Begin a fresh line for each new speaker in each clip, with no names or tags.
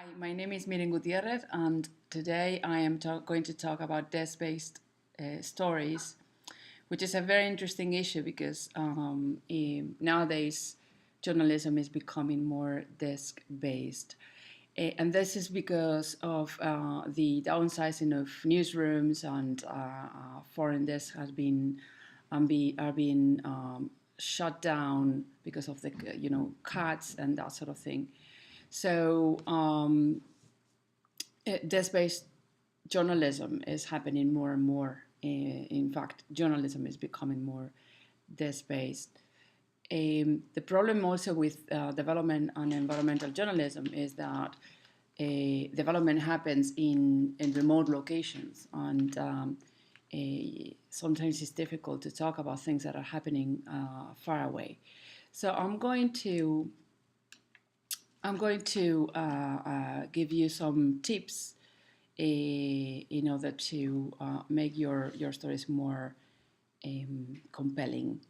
Hi, my name is Miren Gutierrez, and today I am going to talk about desk-based stories, which is a very interesting issue because nowadays journalism is becoming more desk-based. And this is because of the downsizing of newsrooms and foreign desks has been are being shut down because of the cuts and that sort of thing. So desk-based journalism is happening more and more. In fact, journalism is becoming more desk-based. The problem also with development and environmental journalism is that development happens in remote locations, and sometimes it's difficult to talk about things that are happening far away. So I'm going to give you some tips in order to make your stories more compelling.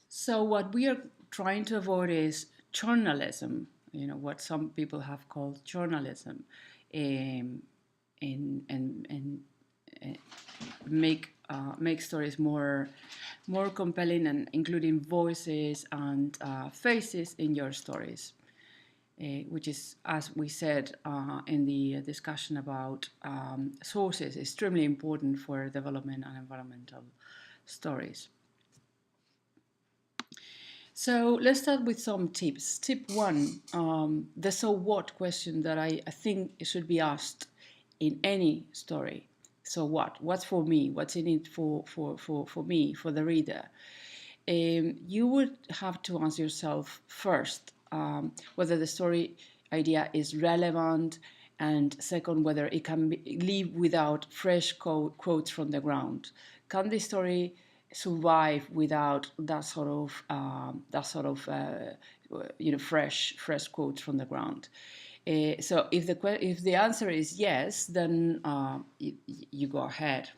So what we are trying to avoid is journalism, what some people have called journalism, um, and make stories more compelling and including voices and faces in your stories, which is, as we said in the discussion about sources, extremely important for development and environmental stories. So let's start with some tips. Tip one, the so what question that I think should be asked in any story. So what? What's for me? What's in it for me, for the reader? You would have to ask yourself first whether the story idea is relevant, and second, whether it can live without fresh quotes from the ground. Can the story survive without fresh quotes from the ground? So if the answer is yes, then you go ahead.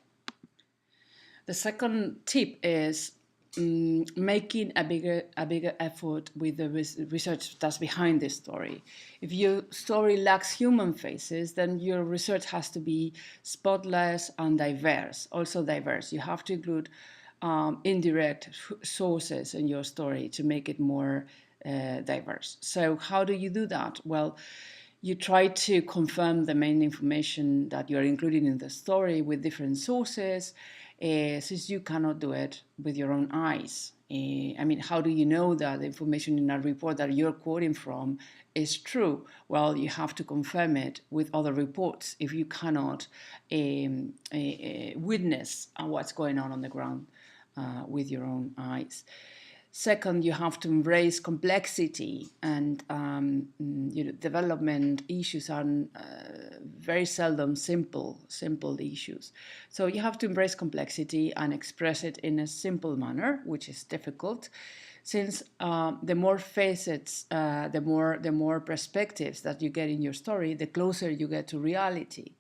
The second tip is making a bigger effort with the research that's behind this story. If your story lacks human faces, then your research has to be spotless and diverse. Also diverse. You have to include indirect sources in your story to make it more diverse. So how do you do that? Well, you try to confirm the main information that you're including in the story with different sources, since you cannot do it with your own eyes. I mean, how do you know that the information in a report that you're quoting from is true? Well, you have to confirm it with other reports if you cannot witness what's going on the ground with your own eyes. Second, you have to embrace complexity, and development issues are very seldom simple issues. So you have to embrace complexity and express it in a simple manner, which is difficult, since the more facets, the more perspectives that you get in your story, the closer you get to reality.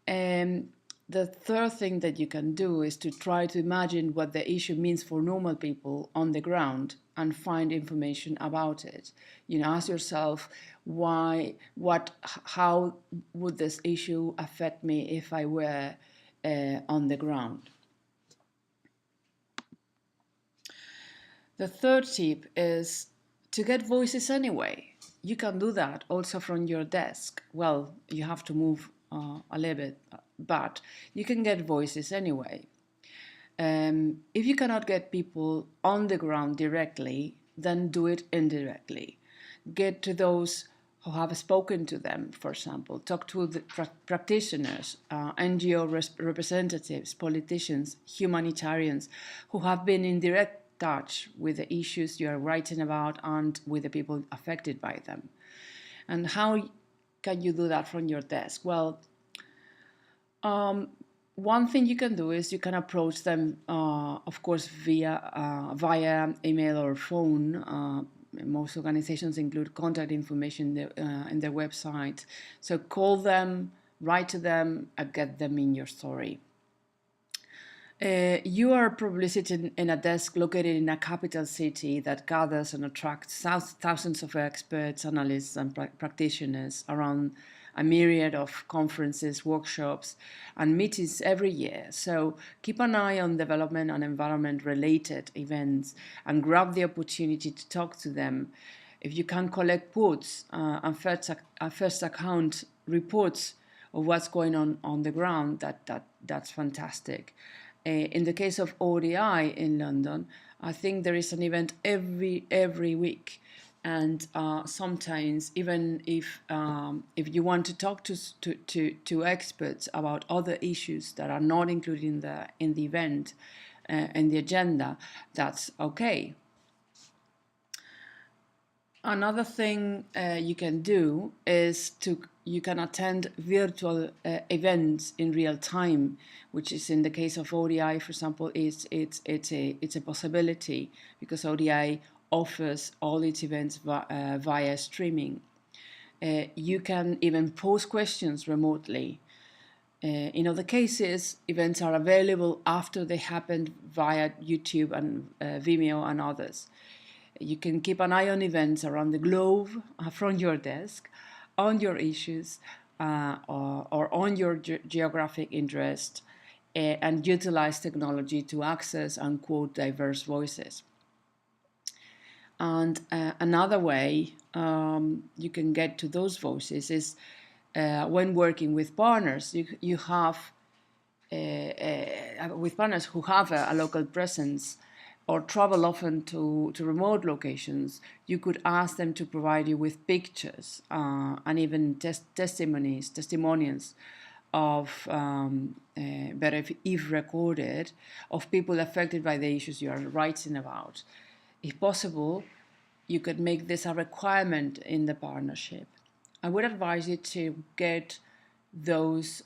And the third thing that you can do is to try to imagine what the issue means for normal people on the ground and find information about it. Ask yourself how would this issue affect me if I were on the ground. The third tip is to get voices anyway. You can do that also from your desk. Well, you have to move a little bit, but you can get voices anyway. If you cannot get people on the ground directly, then do it indirectly. Get to those who have spoken to them, for example. Talk to the practitioners, NGO representatives, politicians, humanitarians who have been in direct touch with the issues you are writing about and with the people affected by them. And how can you do that from your desk? Well, one thing you can do is you can approach them, of course, via email or phone. Most organizations include contact information in their website. So call them, write to them, and get them in your story. You are probably sitting in a desk located in a capital city that gathers and attracts thousands of experts, analysts, and practitioners around a myriad of conferences, workshops, and meetings every year. So keep an eye on development and environment related events and grab the opportunity to talk to them. If you can collect quotes and first account reports of what's going on the ground, that's fantastic. In the case of ODI in London, I think there is an event every week, and sometimes even if you want to talk to experts about other issues that are not included in the event in the agenda, that's okay. Another thing you can do is you can attend virtual events in real time, which is in the case of ODI, for example, it's a possibility because ODI offers all its events via streaming. You can even pose questions remotely. In other cases, events are available after they happened via YouTube and Vimeo and others. You can keep an eye on events around the globe from your desk, on your issues, or on your geographic interest, and utilize technology to access and quote diverse voices. And another way you can get to those voices is when working with partners. You have with partners who have a local presence or travel often to remote locations, you could ask them to provide you with pictures and even testimonials of, but if recorded, of people affected by the issues you are writing about. If possible, you could make this a requirement in the partnership. I would advise you to get those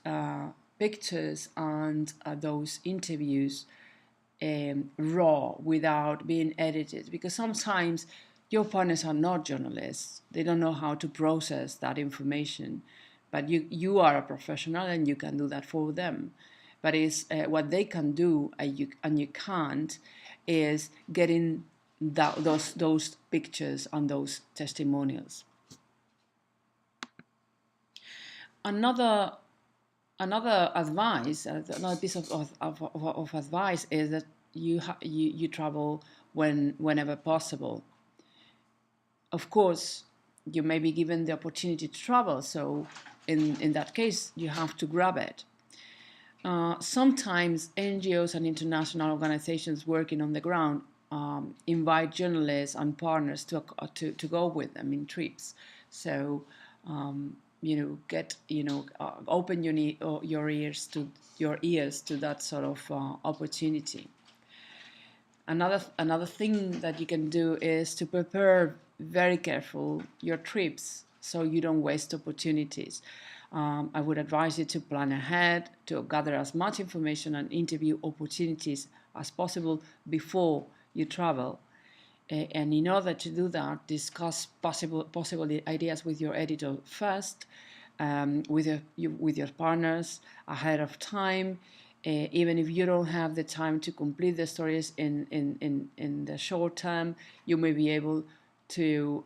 pictures and those interviews raw without being edited, because sometimes your partners are not journalists. They don't know how to process that information, but you are a professional and you can do that for them. But it's what they can do and you can't is getting those pictures and those testimonials. Another advice, another piece of advice is that you travel whenever possible. Of course, you may be given the opportunity to travel, so in that case, you have to grab it. Sometimes NGOs and international organizations working on the ground invite journalists and partners to go with them in trips. So open your ears to that sort of opportunity. Another thing that you can do is to prepare very careful your trips so you don't waste opportunities. I would advise you to plan ahead, to gather as much information and interview opportunities as possible before you travel. And in order to do that, discuss possible ideas with your editor first, with your partners ahead of time. Even if you don't have the time to complete the stories in the short term, you may be able to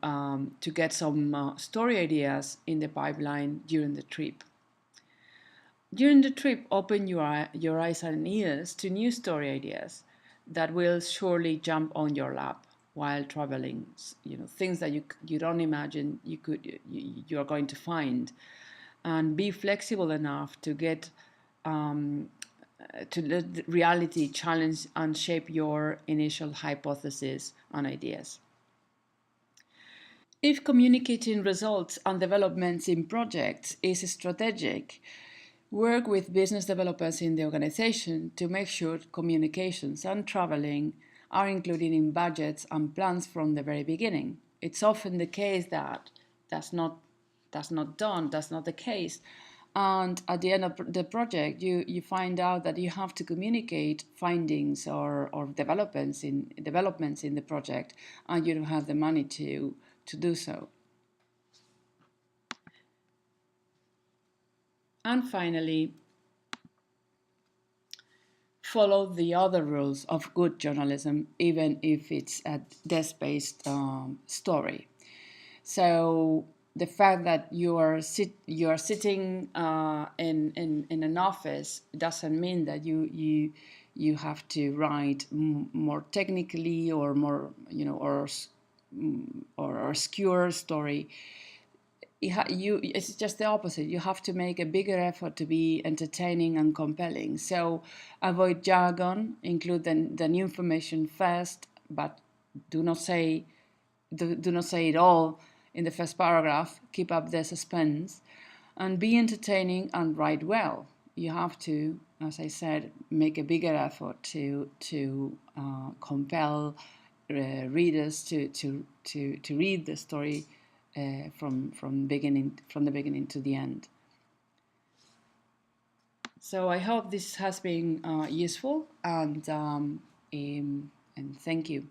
get some story ideas in the pipeline during the trip. During the trip, open your eyes and ears to new story ideas that will surely jump on your lap while traveling. Things that you don't imagine you are going to find, and be flexible enough to get to let reality challenge and shape your initial hypotheses and ideas. If communicating results and developments in projects is strategic, work with business developers in the organization to make sure communications and traveling are included in budgets and plans from the very beginning. It's often the case that that's not done, that's not the case. And at the end of the project, you find out that you have to communicate findings or developments in the project, and you don't have the money to do so. And finally, follow the other rules of good journalism, even if it's a desk-based story. So the fact that you are sitting in an office doesn't mean that you have to write more technically or more, or obscure story. It's just the opposite. You have to make a bigger effort to be entertaining and compelling. So avoid jargon, include the new information first, but do not say it all in the first paragraph. Keep up the suspense and be entertaining and write well. You have to, as I said, make a bigger effort to compel readers to read the story from the beginning to the end. So I hope this has been useful, and thank you.